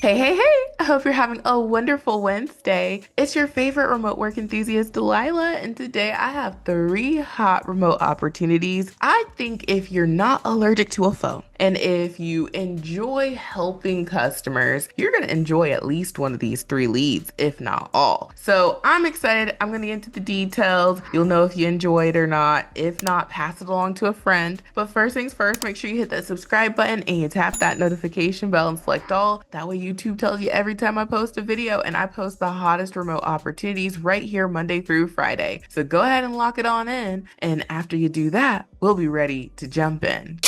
Hey, hey, hey! I hope you're having a wonderful Wednesday. It's your favorite remote work enthusiast, Delilah, and today I have three hot remote opportunities. I think if you're not allergic to a phone and if you enjoy helping customers, you're going to enjoy at least one of these three leads, if not all. So I'm excited. I'm going to get into the details. You'll know if you enjoy it or not. If not, pass it along to a friend. But first things first, make sure you hit that subscribe button and you tap that notification bell and select all. That way YouTube tells you every time I post a video, and I post the hottest remote opportunities right here Monday through Friday. So go ahead and lock it on in. And after you do that, we'll be ready to jump in.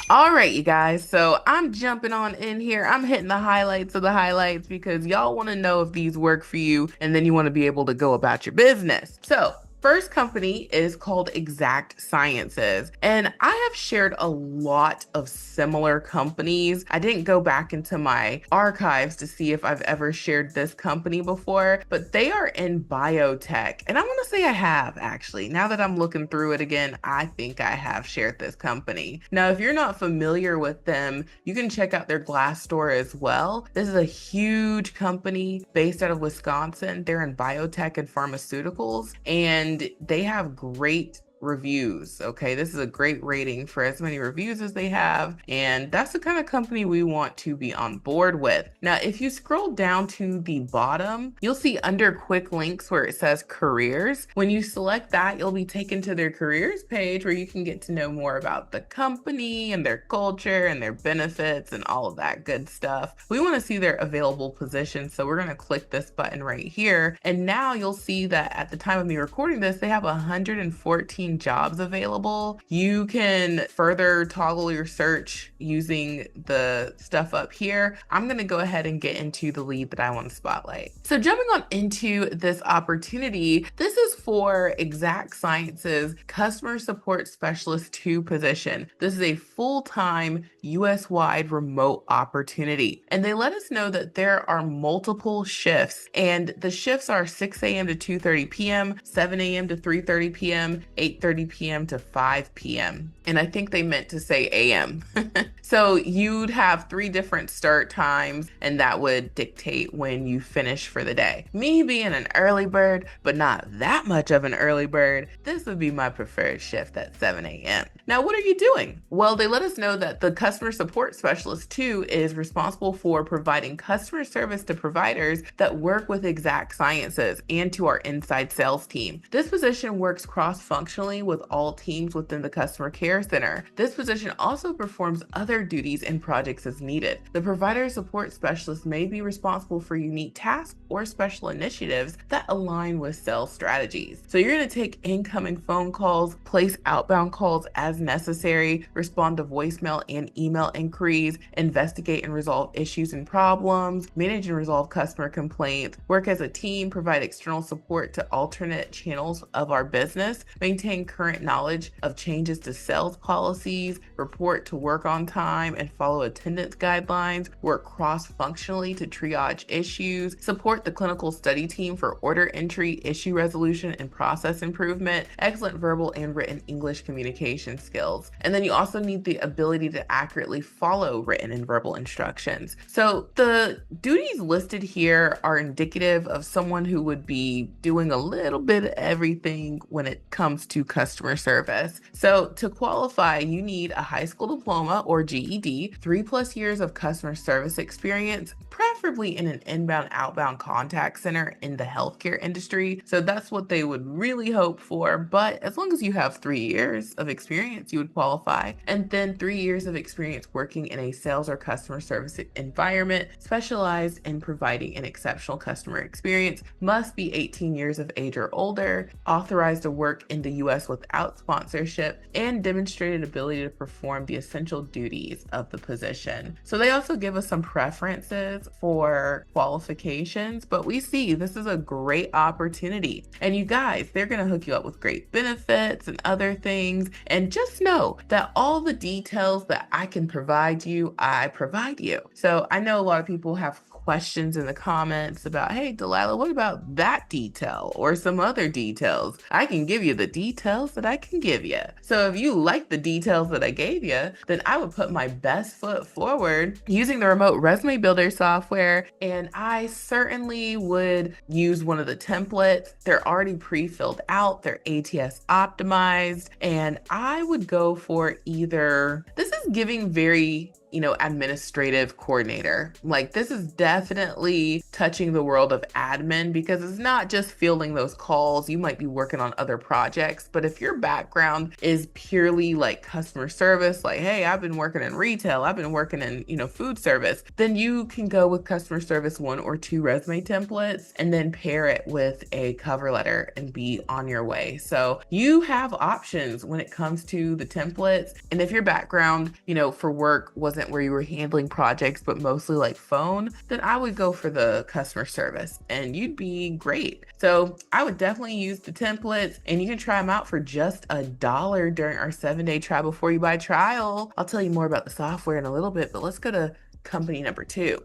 All right, you guys. So I'm jumping on in here. I'm hitting the highlights of the highlights because y'all want to know if these work for you, and then you want to be able to go about your business. So first company is called Exact Sciences, and I have shared a lot of similar companies. I didn't go back into my archives to see if I've ever shared this company before, but they are in biotech. And I want to say I have actually. Now that I'm looking through it again, I think I have shared this company. Now, if you're not familiar with them, you can check out their Glassdoor as well. This is a huge company based out of Wisconsin. They're in biotech and pharmaceuticals, and they have great reviews. Okay, this is a great rating for as many reviews as they have, and that's the kind of company we want to be on board with. Now, if you scroll down to the bottom, you'll see under quick links where it says careers. When you select that, you'll be taken to their careers page where you can get to know more about the company and their culture and their benefits and all of that good stuff. We want to see their available positions, so we're going to click this button right here, and now you'll see that at the time of me recording this, they have 114 jobs available. You can further toggle your search using the stuff up here. I'm going to go ahead and get into the lead that I want to spotlight. So jumping on into this opportunity, this is for Exact Sciences Customer Support Specialist 2 position. This is a full-time US-wide remote opportunity. And they let us know that there are multiple shifts, and the shifts are 6 a.m. to 2:30 p.m., 7 a.m. to 3:30 p.m., 8:30 p.m. to 5 p.m. And I think they meant to say a.m. So you'd have three different start times, and that would dictate when you finish for the day. Me being an early bird, but not that much of an early bird, this would be my preferred shift at 7 a.m. Now, what are you doing? Well, they let us know that the Customer Support Specialist 2 is responsible for providing customer service to providers that work with Exact Sciences and to our inside sales team. This position works cross-functionally with all teams within the Customer Care Center. This position also performs other duties and projects as needed. The Provider Support Specialist may be responsible for unique tasks or special initiatives that align with sales strategies. So you're going to take incoming phone calls, place outbound calls as necessary, respond to voicemail and email inquiries, investigate and resolve issues and problems, manage and resolve customer complaints, work as a team, provide external support to alternate channels of our business, maintain current knowledge of changes to sales policies, report to work on time and follow attendance guidelines, work cross-functionally to triage issues, support the clinical study team for order entry, issue resolution, and process improvement, excellent verbal and written English communication skills. And then you also need the ability to accurately follow written and verbal instructions. So the duties listed here are indicative of someone who would be doing a little bit of everything when it comes to customer service. So to qualify, you need a high school diploma or GED, 3+ years of customer service experience, preferably in an inbound, outbound contact center in the healthcare industry. So that's what they would really hope for. But as long as you have 3 years of experience, you would qualify. And then 3 years of experience working in a sales or customer service environment specialized in providing an exceptional customer experience, must be 18 years of age or older, authorized to work in the US without sponsorship, and demonstrated ability to perform the essential duties of the position. So they also give us some preferences for for qualifications, but we see this is a great opportunity. And you guys, they're going to hook you up with great benefits and other things. And just know that all the details that I can provide you, I provide you. So I know a lot of people have questions in the comments about, hey, Delilah, what about that detail or some other details? I can give you the details that I can give you. So if you like the details that I gave you, then I would put my best foot forward using the remote resume builder software. And I certainly would use one of the templates. They're already pre-filled out, they're ATS optimized, and I would go for either, this is giving very administrative coordinator. Like, this is definitely touching the world of admin because it's not just fielding those calls. You might be working on other projects, but if your background is purely like customer service, like, hey, I've been working in retail, I've been working in, food service, then you can go with customer service 1 or 2 resume templates and then pair it with a cover letter and be on your way. So you have options when it comes to the templates. And if your background, for work wasn't where you were handling projects, but mostly like phone, then I would go for the customer service and you'd be great. So I would definitely use the templates, and you can try them out for just $1 during our 7-day try before you buy trial. I'll tell you more about the software in a little bit, but let's go to company number 2.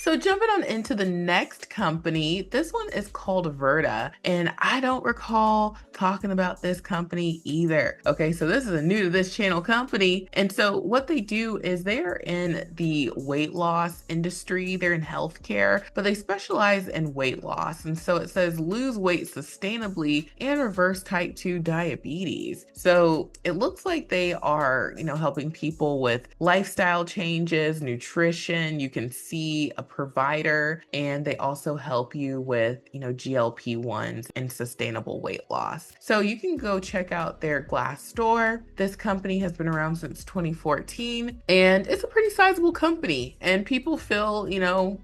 So jumping on into the next company, this one is called Verta, and I don't recall talking about this company either. Okay, so this is a new to this channel company. And so what they do is they are in the weight loss industry. They're in healthcare, but they specialize in weight loss. And so it says lose weight sustainably and reverse type 2 diabetes. So it looks like they are, helping people with lifestyle changes, nutrition. You can see a provider, and they also help you with, GLP-1s and sustainable weight loss. So you can go check out their Glassdoor. This company has been around since 2014, and it's a pretty sizable company, and people feel,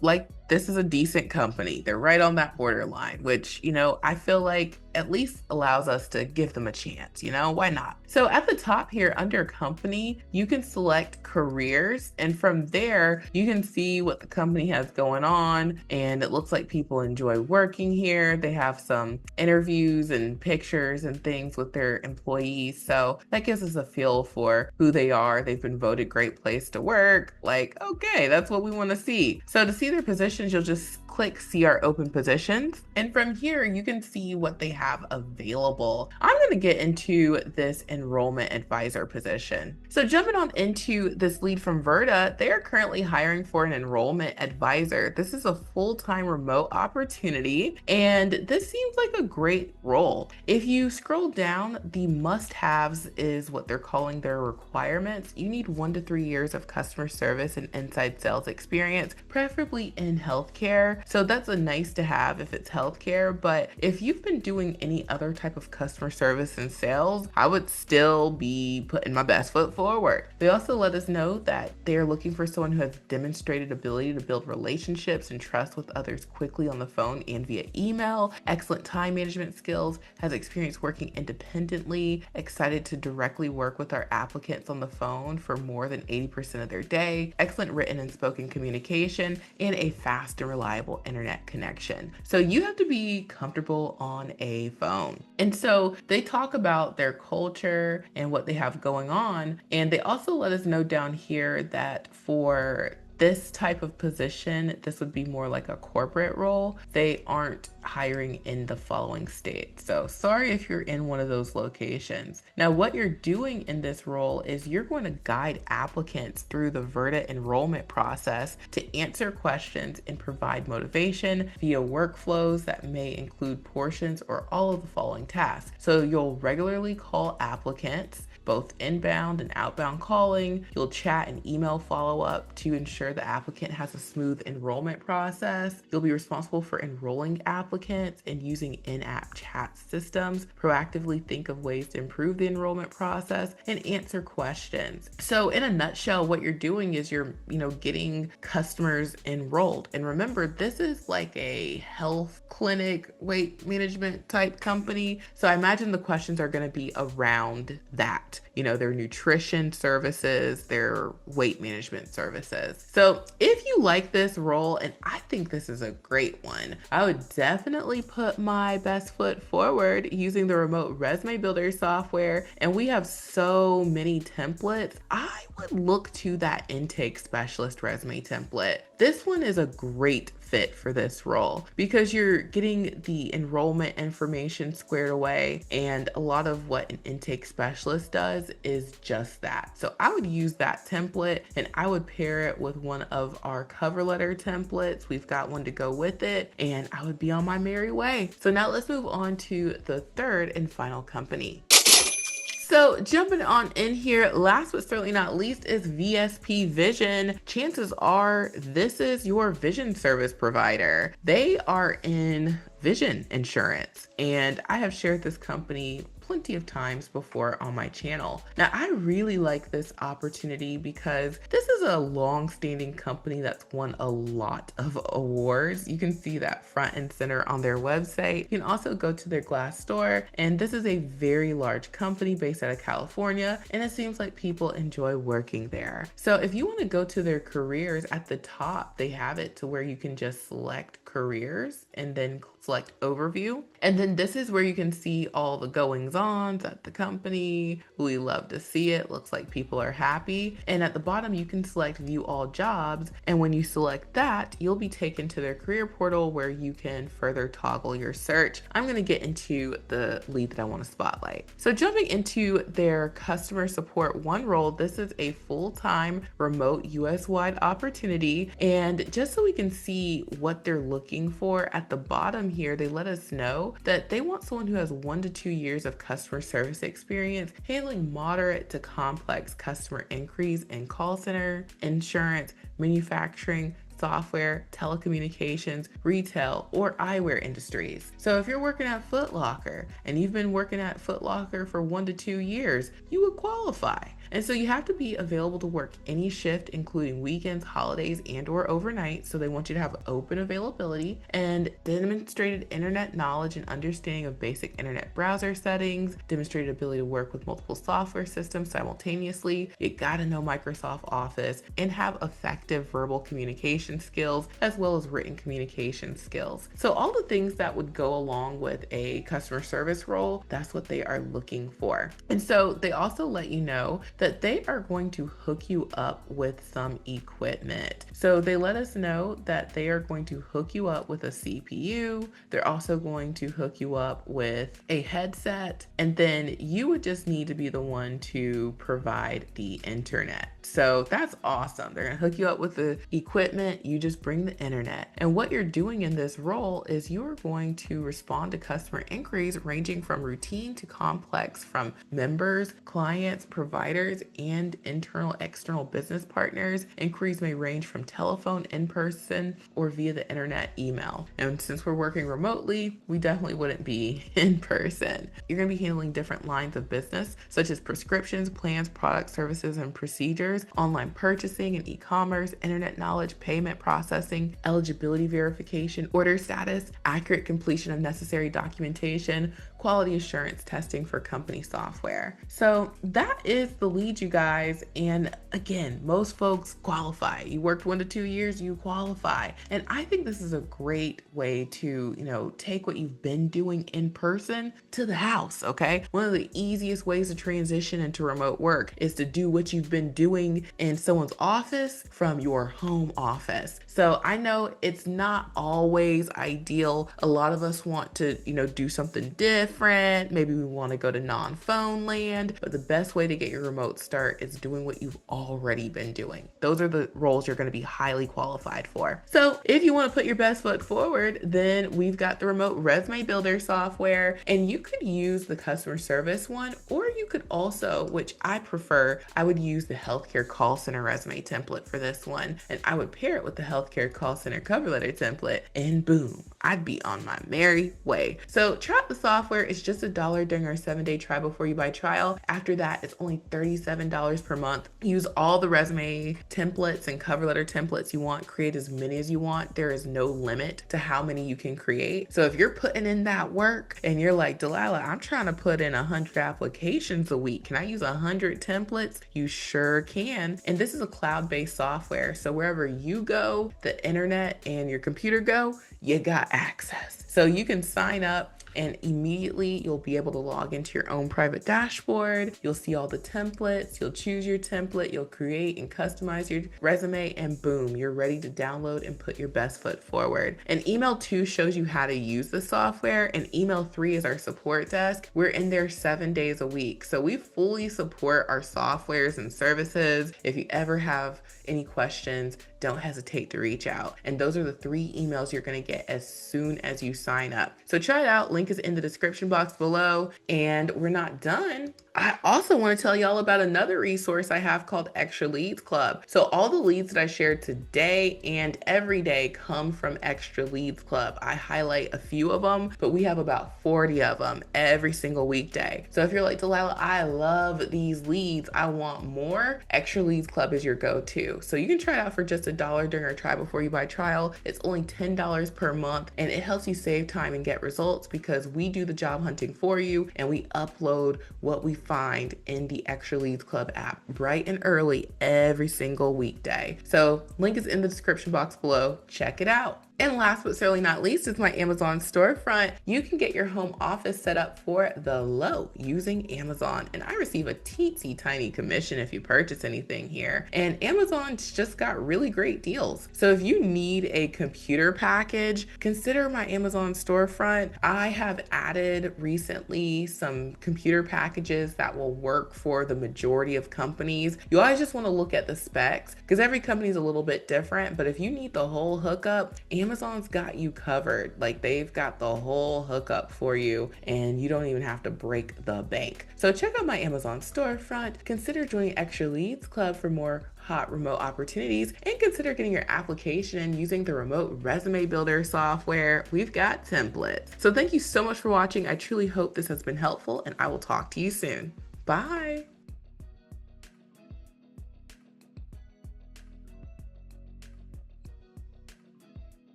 like this is a decent company. They're right on that borderline, which, I feel like at least allows us to give them a chance, why not? So at the top here under company, you can select careers, and from there you can see what the company has going on, and it looks like people enjoy working here. They have some interviews and pictures and things with their employees, so that gives us a feel for who they are. They've been voted great place to work. Like, okay, that's what we want to see. So to see their positions, you'll just click see our open positions, and from here you can see what they have available. I'm going to get into this enrollment advisor position. So jumping on into this lead from Verta, they are currently hiring for an enrollment advisor. This is a full-time remote opportunity, and this seems like a great role. If you scroll down, the must-haves is what they're calling their requirements. You need 1 to 3 years of customer service and inside sales experience, preferably in healthcare. So that's a nice to have if it's healthcare, but if you've been doing any other type of customer service and sales, I would still be putting my best foot forward. They also let us know that they're looking for someone who has demonstrated ability to build relationships and trust with others quickly on the phone and via email, excellent time management skills, has experience working independently, excited to directly work with our applicants on the phone for more than 80% of their day, excellent written and spoken communication, and a fast and reliable internet connection. So you have to be comfortable on a phone. And so they talk about their culture and what they have going on. And they also let us know down here that for this type of position, this would be more like a corporate role. They aren't hiring in the following states. So sorry if you're in one of those locations. Now, what you're doing in this role is you're going to guide applicants through the Verta enrollment process to answer questions and provide motivation via workflows that may include portions or all of the following tasks. So you'll regularly call applicants, both inbound and outbound calling. You'll chat and email follow-up to ensure the applicant has a smooth enrollment process. You'll be responsible for enrolling applicants and using in-app chat systems, proactively think of ways to improve the enrollment process, and answer questions. So in a nutshell, what you're doing is you're, getting customers enrolled. And remember, this is like a health clinic, weight management type company. So I imagine the questions are going to be around that. their nutrition services, their weight management services. So if you like this role, and I think this is a great one, I would definitely put my best foot forward using the remote resume builder software. And we have so many templates. I would look to that intake specialist resume template. This one is a great fit for this role because you're getting the enrollment information squared away, and a lot of what an intake specialist does is just that. So I would use that template and I would pair it with one of our cover letter templates. We've got one to go with it, and I would be on my merry way. So now let's move on to the third and final company. So jumping on in here, last but certainly not least is VSP Vision. Chances are this is your vision service provider. They are in vision insurance, and I have shared this company plenty of times before on my channel. Now, I really like this opportunity because this is a long-standing company that's won a lot of awards. You can see that front and center on their website. You can also go to their Glassdoor, and this is a very large company based out of California, and it seems like people enjoy working there. So if you want to go to their careers, at the top, they have it to where you can just select careers and then select overview. And then this is where you can see all the goings ons at the company. We love to see it. Looks like people are happy. And at the bottom, you can select view all jobs. And when you select that, you'll be taken to their career portal where you can further toggle your search. I'm going to get into the lead that I want to spotlight. So jumping into their customer support one role, this is a full-time remote US-wide opportunity. And just so we can see what they're looking for, at the bottom here, they let us know that they want someone who has 1 to 2 years of customer service experience handling moderate to complex customer inquiries in call center, insurance, manufacturing, software, telecommunications, retail, or eyewear industries. So if you're working at Foot Locker and you've been working at Foot Locker for 1 to 2 years, you would qualify. And so you have to be available to work any shift, including weekends, holidays, and or overnight. So they want you to have open availability and demonstrated internet knowledge and understanding of basic internet browser settings, demonstrated ability to work with multiple software systems simultaneously. You gotta know Microsoft Office and have effective verbal communication skills as well as written communication skills. So all the things that would go along with a customer service role, that's what they are looking for. And so they also let you know that they are going to hook you up with some equipment. So they let us know that they are going to hook you up with a CPU. They're also going to hook you up with a headset, and then you would just need to be the one to provide the internet. So that's awesome. They're gonna hook you up with the equipment, you just bring the internet. And what you're doing in this role is you're going to respond to customer inquiries ranging from routine to complex from members, clients, providers, and internal, external business partners. Inquiries may range from telephone, in person, or via the internet, email. And since we're working remotely, we definitely wouldn't be in person. You're gonna be handling different lines of business, such as prescriptions, plans, products, services, and procedures, online purchasing and e-commerce, internet knowledge, payment processing, eligibility verification, order status, accurate completion of necessary documentation, quality assurance testing for company software. So that is the lead, you guys. And again, most folks qualify. You worked 1 to 2 years, you qualify. And I think this is a great way to, take what you've been doing in person to the house, okay? One of the easiest ways to transition into remote work is to do what you've been doing in someone's office from your home office. So I know it's not always ideal. A lot of us want to, do something different. Maybe we want to go to non-phone land, but the best way to get your remote start is doing what you've already been doing. Those are the roles you're going to be highly qualified for. So if you want to put your best foot forward, then we've got the remote resume builder software, and you could use the customer service one, or you could also, which I prefer, I would use the healthcare healthcare call center resume template for this one, and I would pair it with the healthcare call center cover letter template, and boom, I'd be on my merry way. So try out the software. It's just $1 during our 7-day try before you buy trial. After that, it's only $37 per month. Use all the resume templates and cover letter templates you want. Create as many as you want. There is no limit to how many you can create. So if you're putting in that work and you're like, Delilah, I'm trying to put in 100 applications a week. Can I use 100 templates? You sure can. And this is a cloud-based software. So wherever you go, the internet and your computer go, you got access. So you can sign up and immediately you'll be able to log into your own private dashboard. You'll see all the templates. You'll choose your template. You'll create and customize your resume, and boom, you're ready to download and put your best foot forward. And email 2 shows you how to use the software, and email 3 is our support desk. We're in there 7 days a week. So we fully support our softwares and services. If you ever have any questions, don't hesitate to reach out. And those are the 3 emails you're going to get as soon as you sign up. So try it out. Link is in the description box below. And we're not done. I also want to tell y'all about another resource I have called Extra Leads Club. So all the leads that I shared today and every day come from Extra Leads Club. I highlight a few of them, but we have about 40 of them every single weekday. So if you're like, Delilah, I love these leads, I want more, Extra Leads Club is your go-to. So you can try it out for just $1 during our try before you buy trial. It's only $10 per month, and it helps you save time and get results because we do the job hunting for you and we upload what we find in the Extra Leads Club app bright and early every single weekday. So link is in the description box below. Check it out. And last but certainly not least is my Amazon storefront. You can get your home office set up for the low using Amazon. And I receive a teensy tiny commission if you purchase anything here. And Amazon's just got really great deals. So if you need a computer package, consider my Amazon storefront. I have added recently some computer packages that will work for the majority of companies. You always just want to look at the specs because every company is a little bit different. But if you need the whole hookup, Amazon's got you covered. Like, they've got the whole hookup for you and you don't even have to break the bank. So check out my Amazon storefront, consider joining Extra Leads Club for more hot remote opportunities, and consider getting your application using the remote resume builder software. We've got templates. So thank you so much for watching. I truly hope this has been helpful, and I will talk to you soon. Bye.